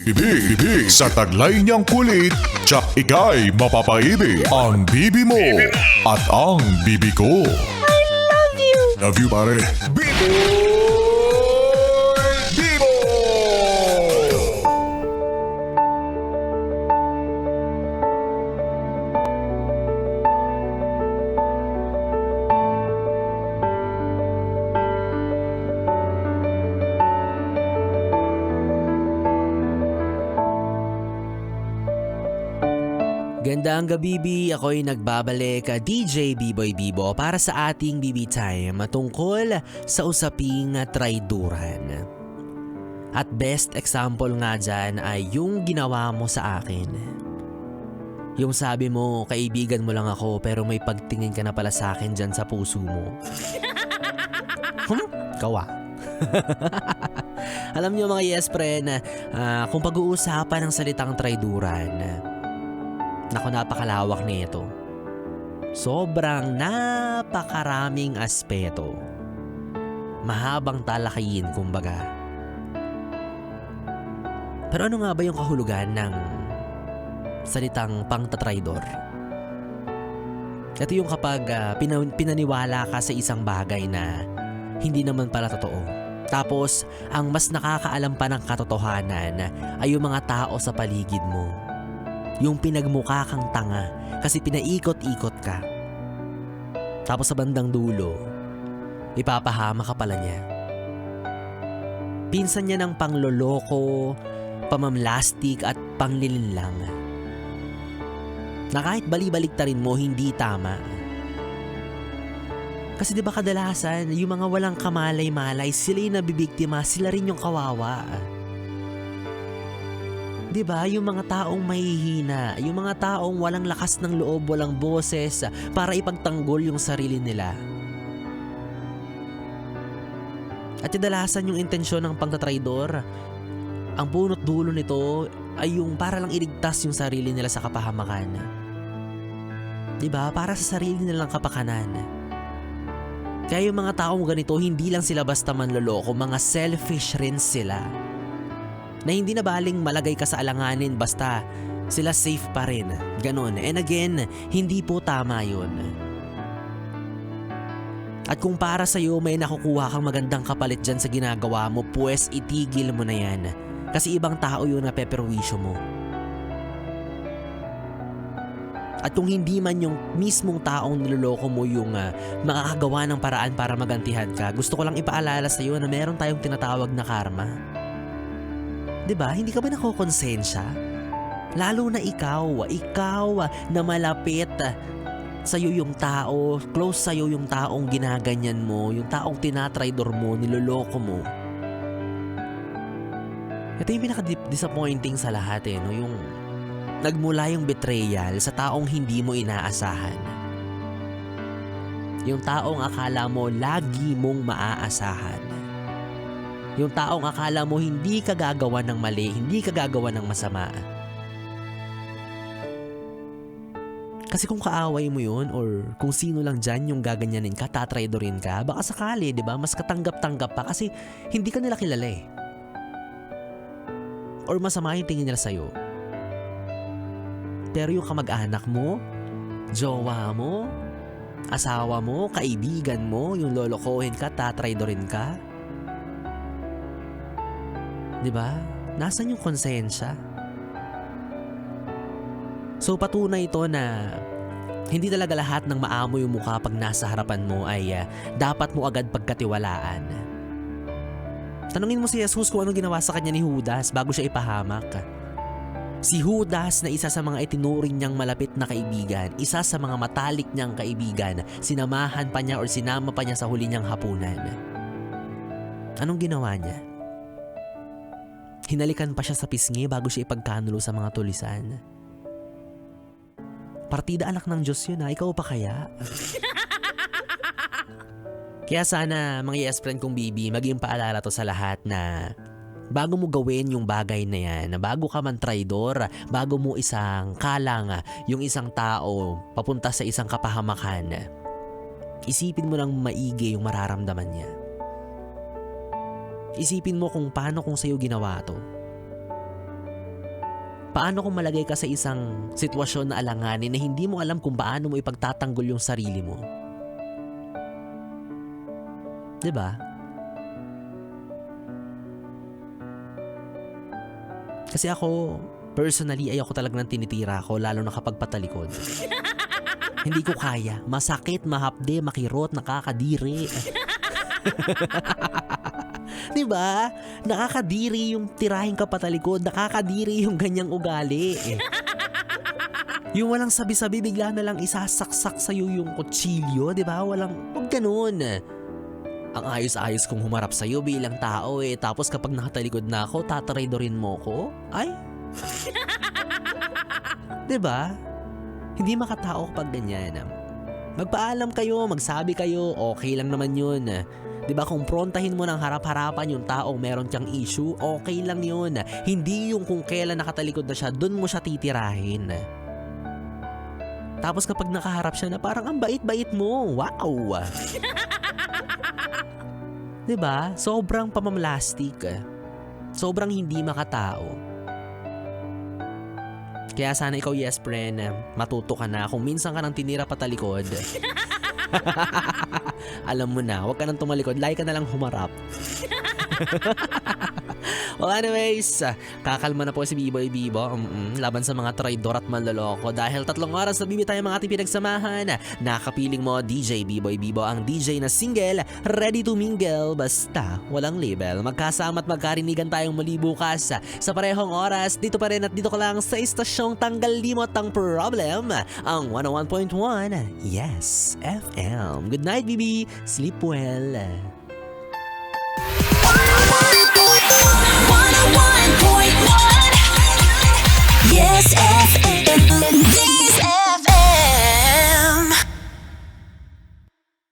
Bibi, sa taglay niyang kulit, tsak ika'y mapapaibig. Ang bibi mo at ang bibi ko. Love you! Love you, pare. Bibo! Bibo! Gandang gabi, Bibi. Ako'y nagbabalik, DJ B-Boy Bibo, para sa ating BB Time tungkol sa usaping traiduran. At best example nga dyan ay yung ginawa mo sa akin. Yung sabi mo, kaibigan mo lang ako pero may pagtingin ka na pala sa akin dyan sa puso mo. Kawa. Alam niyo mga yes friend, kung pag-uusapan ng salitang traiduran, naku, napakalawak nito. Sobrang napakaraming aspeto. Mahabang talakayin kumbaga. Pero ano nga ba yung kahulugan ng salitang pangtatraidor? Ito yung kapag pinaniwala ka sa isang bagay na hindi naman pala totoo. Tapos, ang mas nakakaalam pa ng katotohanan ay yung mga tao sa paligid mo. Yung pinagmukha kang tanga kasi pinaikot-ikot ka. Tapos sa bandang dulo, ipapahama ka pala niya. Pinsan niya ng pangloloko, pamamlastik at panglilinlang. Na kahit bali-baliktarin mo, hindi tama. Kasi diba kadalasan, yung mga walang kamalay-malay, sila yung nabibiktima, sila rin yung kawawa. Diba, yung mga taong mahihina, yung mga taong walang lakas ng loob, walang boses para ipagtanggol yung sarili nila. At kadalasan yung intensyon ng pagtatraidor, ang punot dulo nito ay yung para lang iligtas yung sarili nila sa kapahamakan. Diba, para sa sarili nilang kapakanan. Kaya yung mga taong ganito, hindi lang sila basta manloloko, mga selfish rin sila. Na hindi na baling malagay ka sa alanganin basta sila safe pa rin. Ganon. And again, hindi po tama yun. At kung para sa'yo may nakukuha kang magandang kapalit dyan sa ginagawa mo, pues itigil mo na yan. Kasi ibang tao yun na peperwisyo mo. At kung hindi man yung mismong taong niloloko mo yung makakagawa ng paraan para magantihan ka, gusto ko lang ipaalala sa'yo na meron tayong tinatawag na karma. Diba? Hindi ka ba nakokonsensya? Lalo na ikaw na malapit sa'yo yung tao, close sa'yo yung taong ginaganyan mo, yung taong tinatraidor mo, niloloko mo. Ito yung pinaka-disappointing sa lahat no? Yung nagmula yung betrayal sa taong hindi mo inaasahan. Yung taong akala mo lagi mong maaasahan. Yung taong akala mo hindi ka gagawa ng mali, hindi ka gagawa ng masama. Kasi kung kaaway mo yun or kung sino lang dyan yung gaganyanin ka, tatraidorin ka, baka sakali, di ba? Mas katanggap-tanggap pa kasi hindi ka nila kilala eh. Or masama yung tingin nila sa'yo. Pero yung kamag-anak mo, jowa mo, asawa mo, kaibigan mo, yung lolokohin ka, tatraidorin ka, diba? Nasaan yung konsensya? So patunay ito na hindi talaga lahat ng maamoy yung mukha pag nasa harapan mo ay dapat mo agad pagkatiwalaan. Tanungin mo si Jesus kung anong ginawa sa kanya ni Judas bago siya ipahamak. Si Judas na isa sa mga itinuring niyang malapit na kaibigan, isa sa mga matalik niyang kaibigan, sinamahan pa niya or sinama pa niya sa huli niyang hapunan. Anong ginawa niya? Hinalikan pa siya sa pisngi bago siya ipagkanulo sa mga tulisan. Partida anak ng Diyos yun ikaw pa kaya? Kaya sana mga yes friend kong Bibi, maging paalala to sa lahat na bago mo gawin yung bagay na yan, bago ka man traidor, bago mo isang kalang yung isang tao papunta sa isang kapahamakan, isipin mo lang maigi yung mararamdaman niya. Isipin mo kung paano kung sa'yo ginawa to. Paano kung malagay ka sa isang sitwasyon na alanganin na hindi mo alam kung paano mo ipagtatanggol yung sarili mo? 'Di ba? Kasi ako, personally, ayoko talaga ng tinitira ko, lalo na kapag patalikod. Hindi ko kaya. Masakit, mahapde, makirot, nakakadiri. Diba? Nakakadiri yung tirahin ka patalikod, nakakadiri yung ganyang ugali. Yung walang sabi-sabi, bigla na lang isasaksak sa'yo yung kutsilyo, diba? Huwag ganun. Ang ayos-ayos kong humarap sa'yo bilang tao tapos kapag nakatalikod na ako, tataraydorin mo ko? Ay? Diba? Hindi makatao kapag ganyan. Magpaalam kayo, magsabi kayo, okay lang naman yun. Diba kung prontahin mo ng harap-harapan yung taong meron kang issue, okay lang yun. Hindi yung kung kailan nakatalikod na siya, dun mo siya titirahin. Tapos kapag nakaharap siya na parang ang bait-bait mo, wow! Diba? Sobrang pamamlastik. Sobrang hindi makatao. Kaya sana ikaw, yes friend, matuto ka na kung minsan ka nang tinira patalikod. Alam mo na, huwag ka nang tumalikod, lagi ka na lang humarap. Well anyways, kakalma na po si B-Boy Bibo laban sa mga traidor at manloloko dahil 3 oras na bibi tayo mga ating pinagsamahan. Nakapiling mo DJ B-Boy Bibo, ang DJ na single, ready to mingle, basta walang label. Magkasama at magkarinigan tayong muli bukas sa parehong oras, dito pa rin at dito ka lang sa istasyong tanggal limot ang problem, ang 101.1 Yes FM. Good night, BB. Sleep well.